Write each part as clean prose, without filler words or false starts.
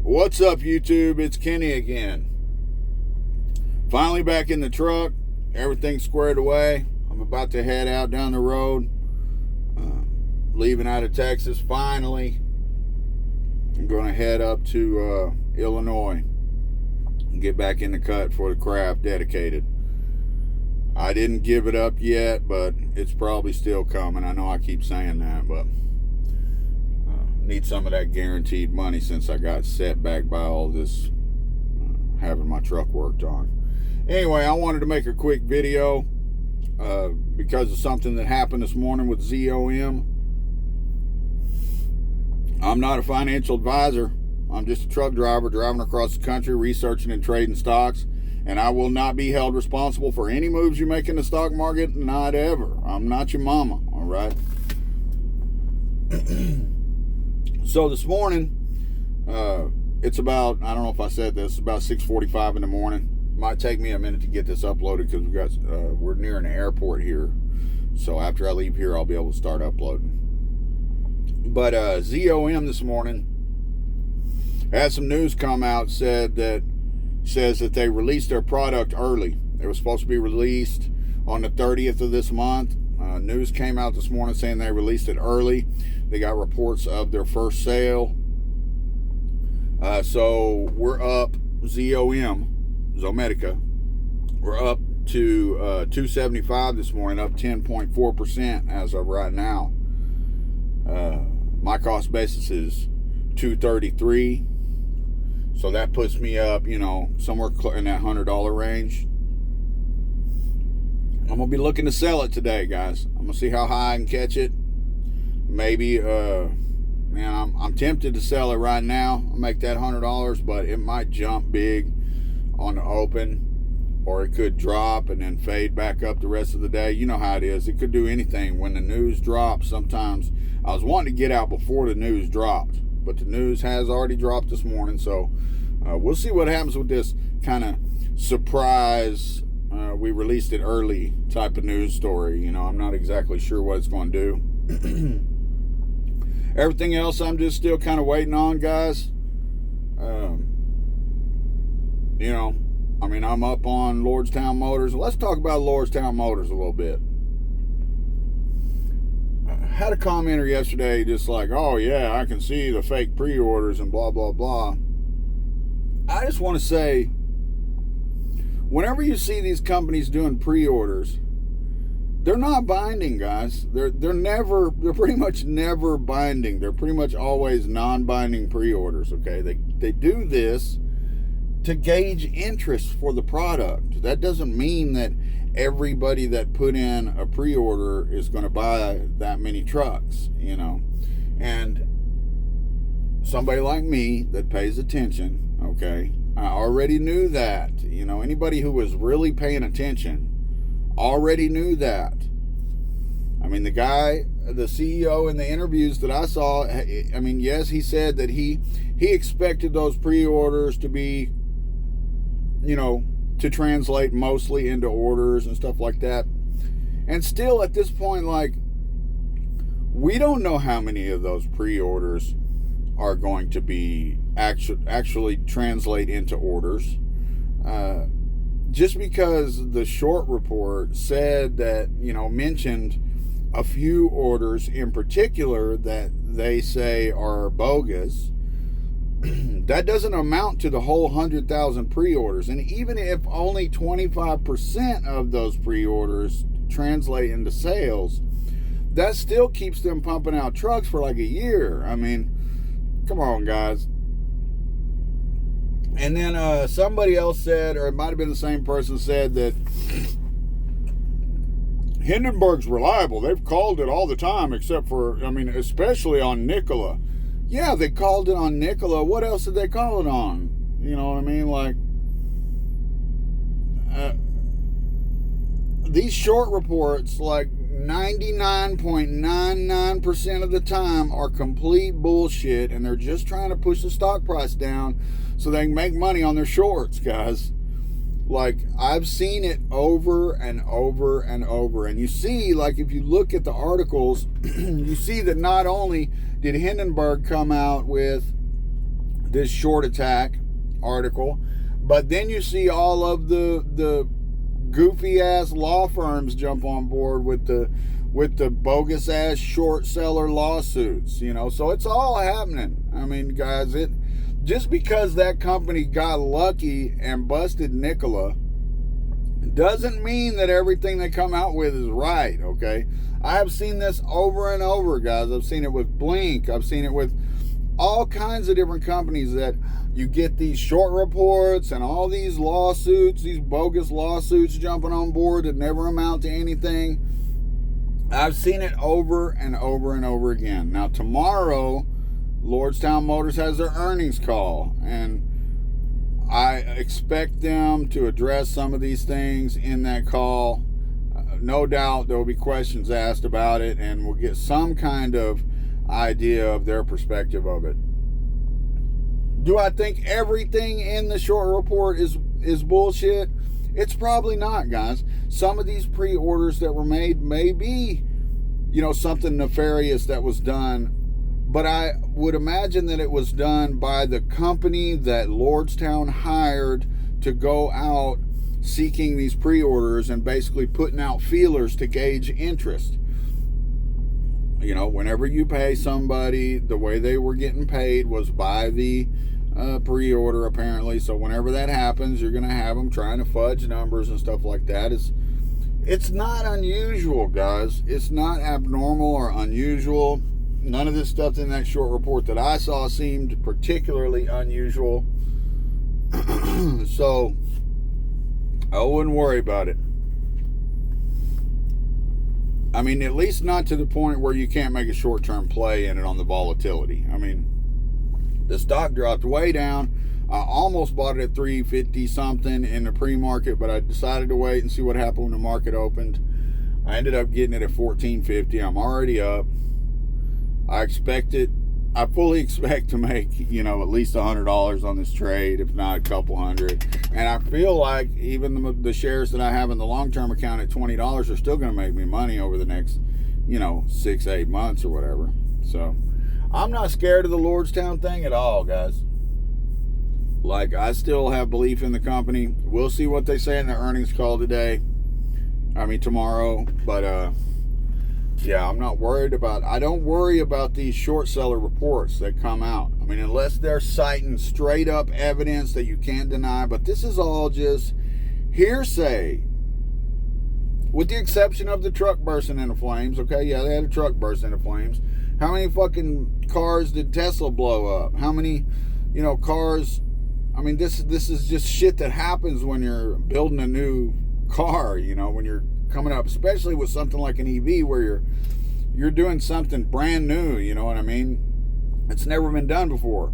What's up, YouTube? It's Kenny again. Finally back in the truck. Everything's squared away. I'm about to head out down the road. Leaving out of Texas, finally. I'm going to head up to Illinois and get back in the cut for the craft dedicated. I didn't give it up yet, but it's probably still coming. I know I keep saying that, but need some of that guaranteed money since I got set back by all this having my truck worked on. Anyway, I wanted to make a quick video because of something that happened this morning with ZOM. I'm not a financial advisor. I'm just a truck driver driving across the country, researching and trading stocks, and I will not be held responsible for any moves you make in the stock market, not ever. I'm not your mama, all right? So this morning, it's about, I don't know if I said this, it's about 6:45 in the morning. Might take me a minute to get this uploaded because we're near an airport here. So after I leave here, I'll be able to start uploading. But ZOM this morning had some news come out, says that they released their product early. It was supposed to be released on the 30th of this month. News came out this morning saying they released it early. They got reports of their first sale. So we're up, Zomedica, we're up to 275 this morning, up 10.4% as of right now. My cost basis is 233. So that puts me up, somewhere in that $100 range. I'm going to be looking to sell it today, guys. I'm going to see how high I can catch it. Maybe, I'm tempted to sell it right now. I'll make that $100, but it might jump big on the open, or it could drop and then fade back up the rest of the day. You know how it is. It could do anything. When the news drops, sometimes I was wanting to get out before the news dropped, but the news has already dropped this morning. So we'll see what happens with this kind of surprise. We released it early type of news story. I'm not exactly sure what it's going to do. Everything else, I'm just still kind of waiting on, guys. I'm up on Lordstown Motors. Let's talk about Lordstown Motors a little bit. I had a commenter yesterday just like, oh yeah, I can see the fake pre-orders and blah, blah, blah. I just want to say, whenever you see these companies doing pre-orders, they're not binding, guys. They're pretty much never binding. They're pretty much always non-binding pre-orders, okay? They do this to gauge interest for the product. That doesn't mean that everybody that put in a pre-order is going to buy that many trucks, And somebody like me that pays attention, okay, I already knew that. Anybody who was really paying attention already knew that. I mean, the guy, the CEO in the interviews that I saw, yes, he said that he expected those pre-orders to be, to translate mostly into orders and stuff like that. And still at this point, we don't know how many of those pre-orders are going to be actually translate into orders. Just because the short report said that, mentioned a few orders in particular that they say are bogus, that doesn't amount to the whole 100,000 pre-orders. And even if only 25% of those pre-orders translate into sales, that still keeps them pumping out trucks for like a year. I mean, come on, guys. And then somebody else said, or it might have been the same person, said that Hindenburg's reliable. They've called it all the time, except for, especially on Nikola. Yeah, they called it on Nikola. What else did they call it on? You know what I mean? These short reports, 99.99% of the time, are complete bullshit, and they're just trying to push the stock price down so they can make money on their shorts, guys. I've seen it over and over and over. And you see, if you look at the articles, you see that not only did Hindenburg come out with this short attack article. But then you see all of the goofy ass law firms jump on board with the bogus ass short seller lawsuits, you know. So it's all happening. I mean, guys, just because that company got lucky and busted Nikola doesn't mean that everything they come out with is right, okay? I have seen this over and over, guys. I've seen it with Blink. I've seen it with all kinds of different companies that you get these short reports and all these lawsuits, these bogus lawsuits jumping on board that never amount to anything. I've seen it over and over and over again. Now, tomorrow, Lordstown Motors has their earnings call, and I expect them to address some of these things in that call. No doubt there will be questions asked about it, and we'll get some kind of idea of their perspective of it. Do I think everything in the short report is bullshit? It's probably not, guys. Some of these pre-orders that were made may be, you know, something nefarious that was done, but I would imagine that it was done by the company that Lordstown hired to go out seeking these pre-orders and basically putting out feelers to gauge interest. You know, whenever you pay somebody, the way they were getting paid was by the pre-order, apparently. So whenever that happens, you're going to have them trying to fudge numbers and stuff like that. It's not unusual, guys. It's not abnormal or unusual. None of this stuff in that short report that I saw seemed particularly unusual. So I wouldn't worry about it. I mean, at least not to the point where you can't make a short-term play in it on the volatility. I mean, the stock dropped way down. I almost bought it at 350 something in the pre-market, but I decided to wait and see what happened when the market opened. I ended up getting it at 1450. I'm already up. I fully expect to make, you know, at least $100 on this trade, if not a couple hundred. And I feel like even the shares that I have in the long-term account at $20 are still going to make me money over the next, you know, 6-8 months or whatever. So I'm not scared of the Lordstown thing at all, guys. Like, I still have belief in the company. We'll see what they say in the earnings call tomorrow. But yeah, I'm not worried about, I don't worry about these short seller reports that come out. I mean, unless they're citing straight up evidence that you can't deny, but this is all just hearsay. With the exception of the truck bursting into flames, okay? Yeah, they had a truck burst into flames. How many fucking cars did Tesla blow up? How many, you know, cars? I mean, this is just shit that happens when you're building a new car, you know, when you're coming up, especially with something like an EV where you're doing something brand new, you know what I mean? It's never been done before.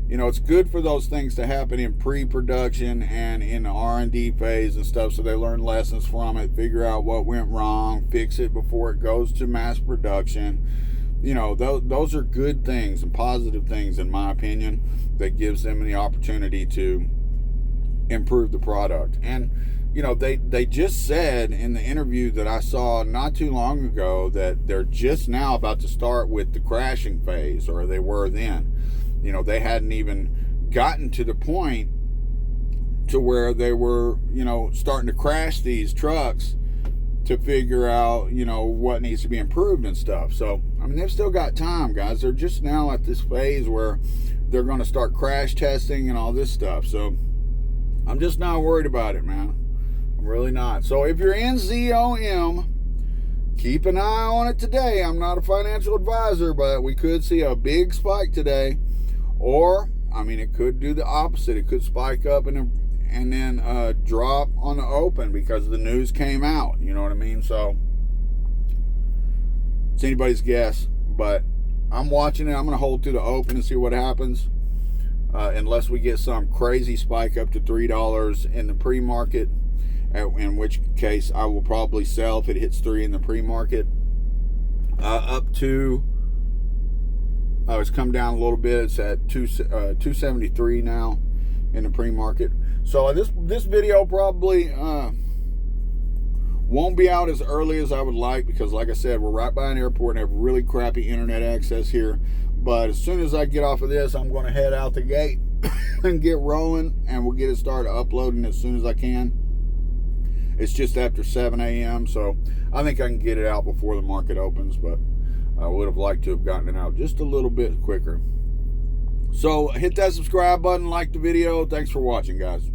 You know, it's good for those things to happen in pre-production and in the R&D phase and stuff, so they learn lessons from it, figure out what went wrong, fix it before it goes to mass production. You know, those are good things and positive things, in my opinion, that gives them the opportunity to improve the product. And you know, they just said in the interview that I saw not too long ago that they're just now about to start with the crashing phase, or they were then. You know, they hadn't even gotten to the point to where they were, you know, starting to crash these trucks to figure out, you know, what needs to be improved and stuff. So, I mean, they've still got time, guys. They're just now at this phase where they're going to start crash testing and all this stuff. So, I'm just not worried about it, man. I'm really not. So if you're in ZOM, keep an eye on it today. I'm not a financial advisor, but we could see a big spike today. Or, I mean, it could do the opposite. It could spike up and then drop on the open because the news came out. You know what I mean? So it's anybody's guess. But I'm watching it. I'm going to hold to the open and see what happens. Unless we get some crazy spike up to $3 in the pre-market. In which case I will probably sell if it hits 3 in the pre-market. Up to, it's come down a little bit. It's at 273 now in the pre-market. So this video probably won't be out as early as I would like because, like I said, we're right by an airport and have really crappy internet access here. But as soon as I get off of this, I'm going to head out the gate and get rolling, and we'll get it started uploading as soon as I can. It's just after 7 a.m., so I think I can get it out before the market opens, but I would have liked to have gotten it out just a little bit quicker. So hit that subscribe button, like the video. Thanks for watching, guys.